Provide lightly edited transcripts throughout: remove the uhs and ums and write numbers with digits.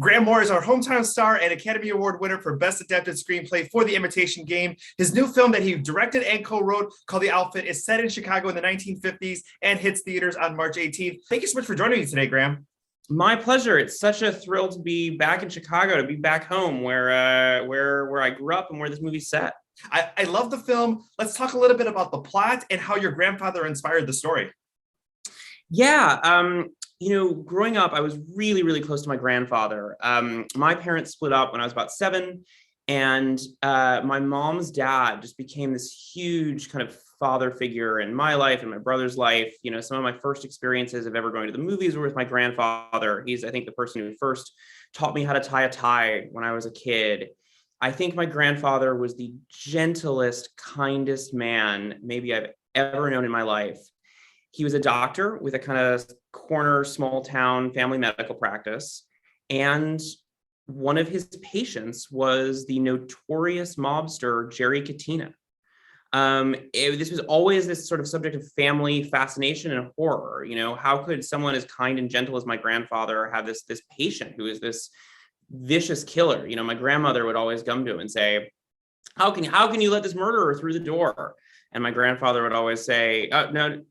Graham Moore is our hometown star and Academy Award winner for Best Adapted Screenplay for The Imitation Game. His new film that he directed and co-wrote, called The Outfit, is set in Chicago in the 1950s and hits theaters on March 18th. Thank you so much for joining me today, Graham. My pleasure. It's such a thrill to be back in Chicago, to be back home where I grew up and where this movie's set. I love the film. Let's talk a little bit about the plot and how your grandfather inspired the story. Yeah, growing up, I was really, really close to my grandfather. My parents split up when I was about 7, and my mom's dad just became this huge kind of father figure in my life and my brother's life. Some of my first experiences of ever going to the movies were with my grandfather. He's, I think, the person who first taught me how to tie a tie when I was a kid. I think my grandfather was the gentlest, kindest man maybe I've ever known in my life. He was a doctor with a kind of corner, small town family medical practice. And one of his patients was the notorious mobster, Jerry Katina. This was always this sort of subject of family fascination and horror. How could someone as kind and gentle as my grandfather have this patient who is this vicious killer? My grandmother would always come to him and say, how can you let this murderer through the door? And my grandfather would always say, oh, no,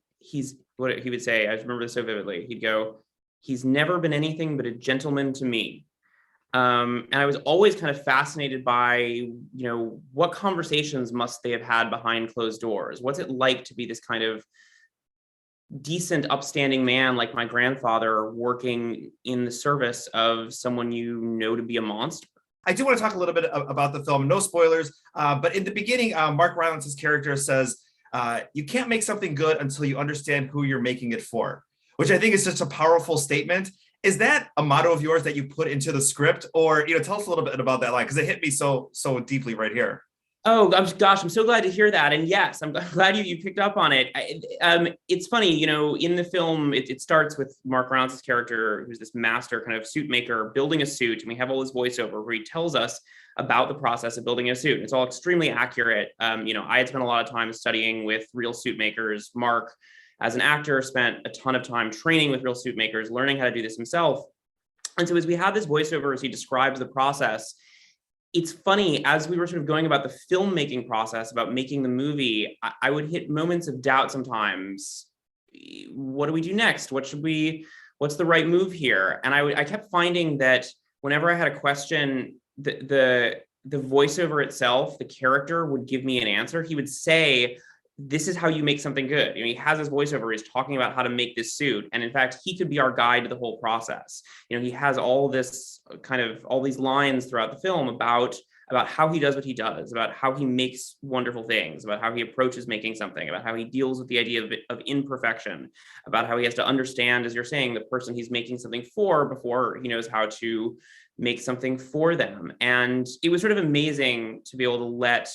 what he would say, I remember this so vividly. He'd go, he's never been anything but a gentleman to me. And I was always kind of fascinated by, what conversations must they have had behind closed doors? What's it like to be this kind of decent, upstanding man like my grandfather working in the service of someone to be a monster? I do want to talk a little bit about the film. No spoilers, but in the beginning, Mark Rylance's character says, you can't make something good until you understand who you're making it for, which I think is just a powerful statement. Is that a motto of yours that you put into the script? Or, tell us a little bit about that line, because it hit me so deeply right here. Oh, gosh, I'm so glad to hear that. And yes, I'm glad you picked up on it. It's funny, in the film, it starts with Mark Rylance's character, who's this master kind of suit maker, building a suit. And we have all this voiceover where he tells us about the process of building a suit. It's all extremely accurate. I had spent a lot of time studying with real suit makers. Mark, as an actor, spent a ton of time training with real suit makers, learning how to do this himself. And so as we have this voiceover, as he describes the process, it's funny, as we were sort of going about the filmmaking process, about making the movie, I would hit moments of doubt sometimes. What do we do next? What's the right move here? And I kept finding that whenever I had a question, the voiceover itself, the character would give me an answer. He would say, this is how you make something good. He has his voiceover, he's talking about how to make this suit. And in fact, he could be our guide to the whole process. He has all these lines throughout the film about how he does what he does, about how he makes wonderful things, about how he approaches making something, about how he deals with the idea of imperfection, about how he has to understand, as you're saying, the person he's making something for before he knows how to make something for them. And it was sort of amazing to be able to let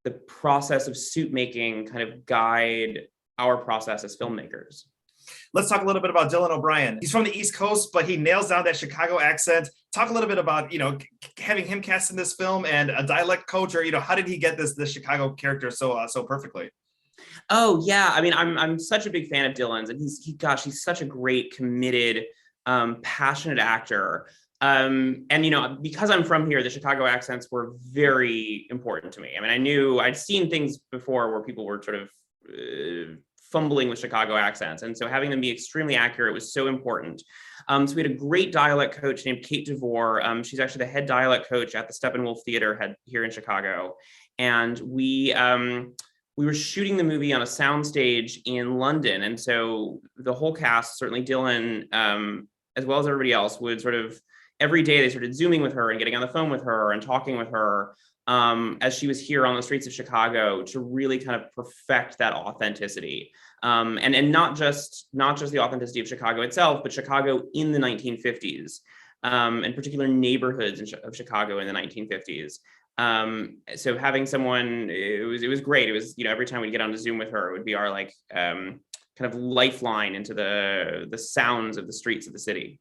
the process of suit making kind of guide our process as filmmakers. Let's talk a little bit about Dylan O'Brien. He's from the East Coast, but he nails down that Chicago accent. Talk a little bit about, having him cast in this film and a dialect coach, or, how did he get this Chicago character so perfectly? Oh yeah, I mean, I'm such a big fan of Dylan's, and he's such a great, committed, passionate actor. And, because I'm from here, the Chicago accents were very important to me. I mean, I'd seen things before where people were sort of fumbling with Chicago accents. And so having them be extremely accurate was so important. So we had a great dialect coach named Kate DeVore. She's actually the head dialect coach at the Steppenwolf Theater here in Chicago. And we were shooting the movie on a soundstage in London. And so the whole cast, certainly Dylan, as well as everybody else, would sort of every day they started Zooming with her and getting on the phone with her and talking with her as she was here on the streets of Chicago to really kind of perfect that authenticity. And not just the authenticity of Chicago itself, but Chicago in the 1950s, and particular neighborhoods of Chicago in the 1950s. So having someone, it was great. It was, every time we'd get on to Zoom with her, it would be our kind of lifeline into the sounds of the streets of the city.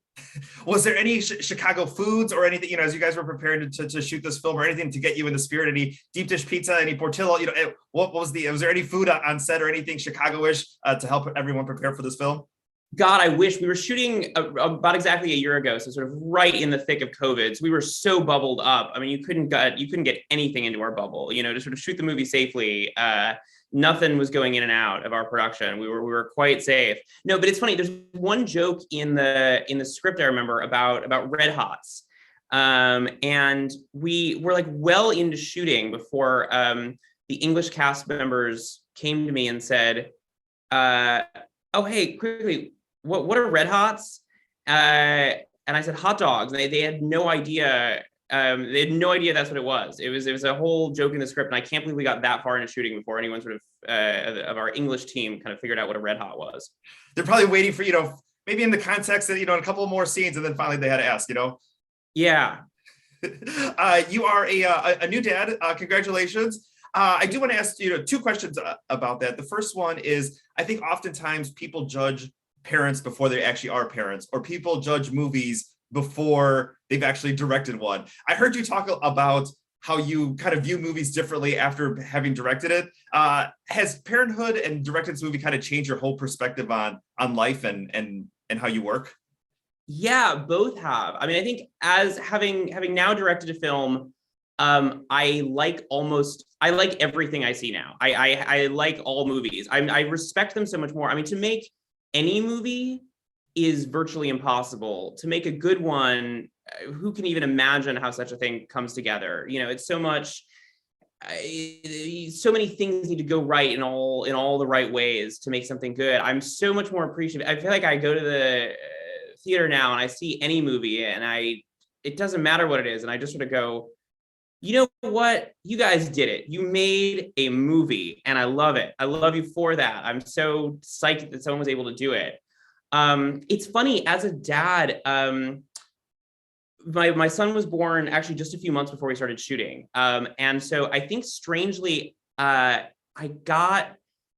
Was there any Chicago foods or anything, as you guys were preparing to shoot this film, or anything to get you in the spirit? Any deep dish pizza, any Portillo? Was there any food on set or anything Chicago-ish to help everyone prepare for this film? God, I wish. We were shooting about exactly a year ago, so sort of right in the thick of COVID. So we were so bubbled up. I mean, you couldn't get anything into our bubble, to sort of shoot the movie safely. Nothing was going in and out of our production. We were quite safe. No, but it's funny. There's one joke in the script I remember about Red Hots, and we were like well into shooting before the English cast members came to me and said, "Oh, hey, quickly, what are Red Hots?" And I said hot dogs. And they had no idea. They had no idea that's what it was. It was a whole joke in the script, and I can't believe we got that far into shooting before anyone sort of our English team kind of figured out what a Red Hot was. They're probably waiting for, maybe in the context that, in a couple more scenes, and then finally they had to ask. Yeah. You are a new dad. Congratulations. I do want to ask two questions about that. The first one is, I think oftentimes people judge parents before they actually are parents, or people judge movies before they've actually directed one. I heard you talk about how you kind of view movies differently after having directed it. Has Parenthood and directing this movie kind of changed your whole perspective on life and how you work? Yeah, both have. I mean, I think as having now directed a film, I like everything I see now. I like all movies. I respect them so much more. I mean, to make any movie is virtually impossible. To make a good one, who can even imagine how such a thing comes together? It's so much. So many things need to go right in all the right ways to make something good. I'm so much more appreciative. I feel like I go to the theater now and I see any movie and it doesn't matter what it is, and I just sort of go, you know what? You guys did it. You made a movie, and I love it. I love you for that. I'm so psyched that someone was able to do it. It's funny, as a dad, my son was born actually just a few months before we started shooting. And so I think strangely, I got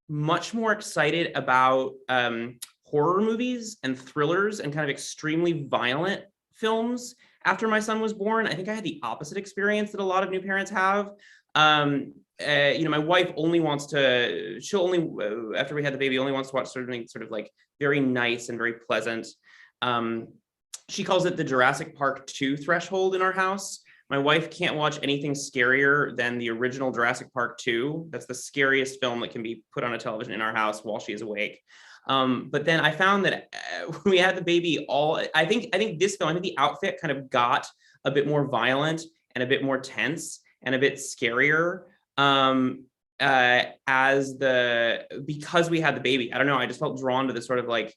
much more excited about horror movies and thrillers and kind of extremely violent films after my son was born. I think I had the opposite experience that a lot of new parents have. My wife only wants to, after we had the baby, only wants to watch something sort of like very nice and very pleasant. She calls it the Jurassic Park 2 threshold in our house. My wife can't watch anything scarier than the original Jurassic Park 2. That's the scariest film that can be put on a television in our house while she is awake. But then I found that when we had the baby, I think this film, I think the outfit kind of got a bit more violent and a bit more tense and a bit scarier because we had the baby. I don't know. I just felt drawn to this sort of like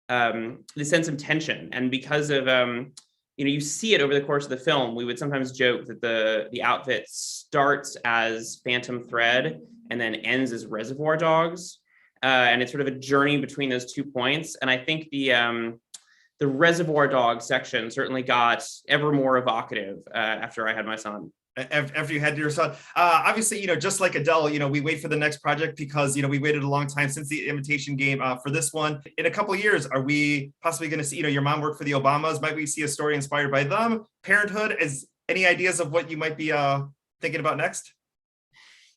the sense of tension, and because of you see it over the course of the film. We would sometimes joke that the outfit starts as Phantom Thread and then ends as Reservoir Dogs. And it's sort of a journey between those 2 points. And I think the Reservoir Dog section certainly got ever more evocative after I had my son. After you had your son, obviously, just like Adele, we wait for the next project because, we waited a long time since the Invitation Game for this one. In a couple of years, are we possibly going to see, your mom worked for the Obamas? Might we see a story inspired by them? Parenthood, is any ideas of what you might be thinking about next?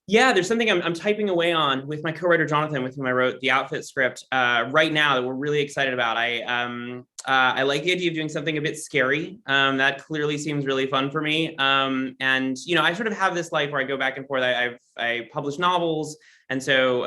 Yeah, there's something I'm typing away on with my co-writer Jonathan, with whom I wrote the outfit script right now, that we're really excited about. I like the idea of doing something a bit scary. That clearly seems really fun for me. And I sort of have this life where I go back and forth. I publish novels, and so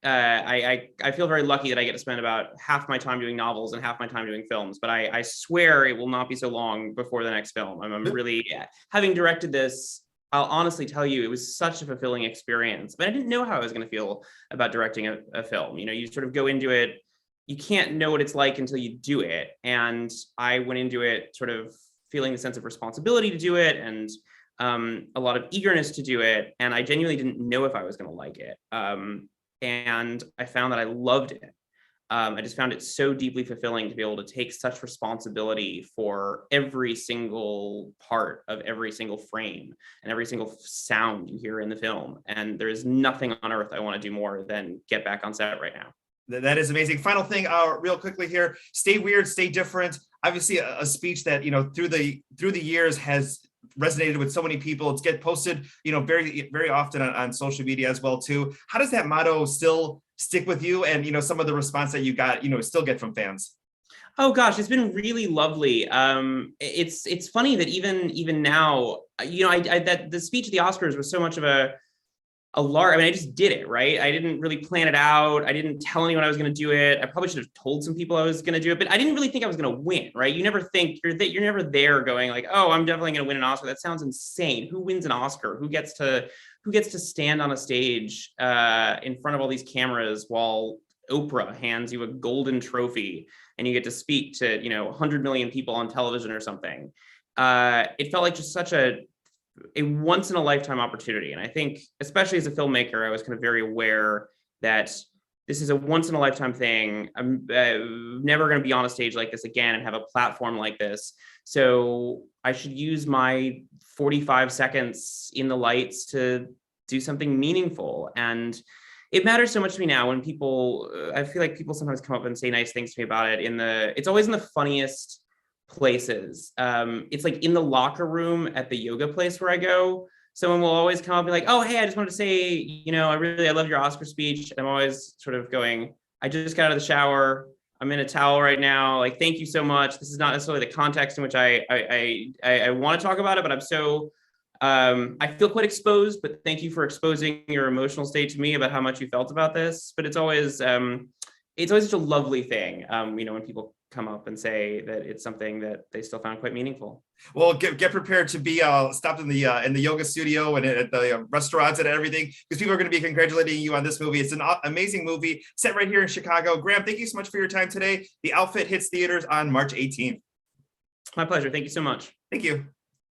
I feel very lucky that I get to spend about half my time doing novels and half my time doing films. But I swear it will not be so long before the next film. I'm really, having directed this, I'll honestly tell you, it was such a fulfilling experience. But I didn't know how I was going to feel about directing a film. You sort of go into it, you can't know what it's like until you do it. And I went into it sort of feeling the sense of responsibility to do it, and a lot of eagerness to do it. And I genuinely didn't know if I was going to like it. And I found that I loved it. I just found it so deeply fulfilling to be able to take such responsibility for every single part of every single frame and every single sound you hear in the film. And there is nothing on earth I want to do more than get back on set right now. That is amazing. Final thing, real quickly here: stay weird, stay different. Obviously, a speech that through the years has resonated with so many people. It's get posted, very often on social media as well too. How does that motto still stick with you? And some of the response that you got, still get from fans. Oh gosh, it's been really lovely. It's funny that even now, that the speech at the Oscars was so much of a lark. I mean, I just did it, right? I didn't really plan it out. I didn't tell anyone I was going to do it. I probably should have told some people I was going to do it, but I didn't really think I was going to win, right? You never think you're never there going like, oh, I'm definitely going to win an Oscar. That sounds insane. Who wins an Oscar? Who gets to stand on a stage in front of all these cameras while Oprah hands you a golden trophy and you get to speak to 100 million people on television or something? It felt like just such a once in a lifetime opportunity. And I think, especially as a filmmaker, I was kind of very aware that this is a once in a lifetime thing. I'm never going to be on a stage like this again and have a platform like this. So I should use my 45 seconds in the lights to do something meaningful. And it matters so much to me now when I feel like people sometimes come up and say nice things to me about it it's always in the funniest places. It's like in the locker room at the yoga place where I go. Someone will always come up and be like, oh, hey, I just wanted to say, I love your Oscar speech. And I'm always sort of going, I just got out of the shower. I'm in a towel right now. Like, thank you so much. This is not necessarily the context in which I want to talk about it, but I feel quite exposed, but thank you for exposing your emotional state to me about how much you felt about this. But it's always such a lovely thing, when people come up and say that it's something that they still found quite meaningful. Well, get prepared to be stopped in the yoga studio and at the restaurants and everything, because people are going to be congratulating you on this movie. It's an amazing movie set right here in Chicago. Graham, thank you so much for your time today. The Outfit hits theaters on March 18th. My pleasure. Thank you so much. Thank you.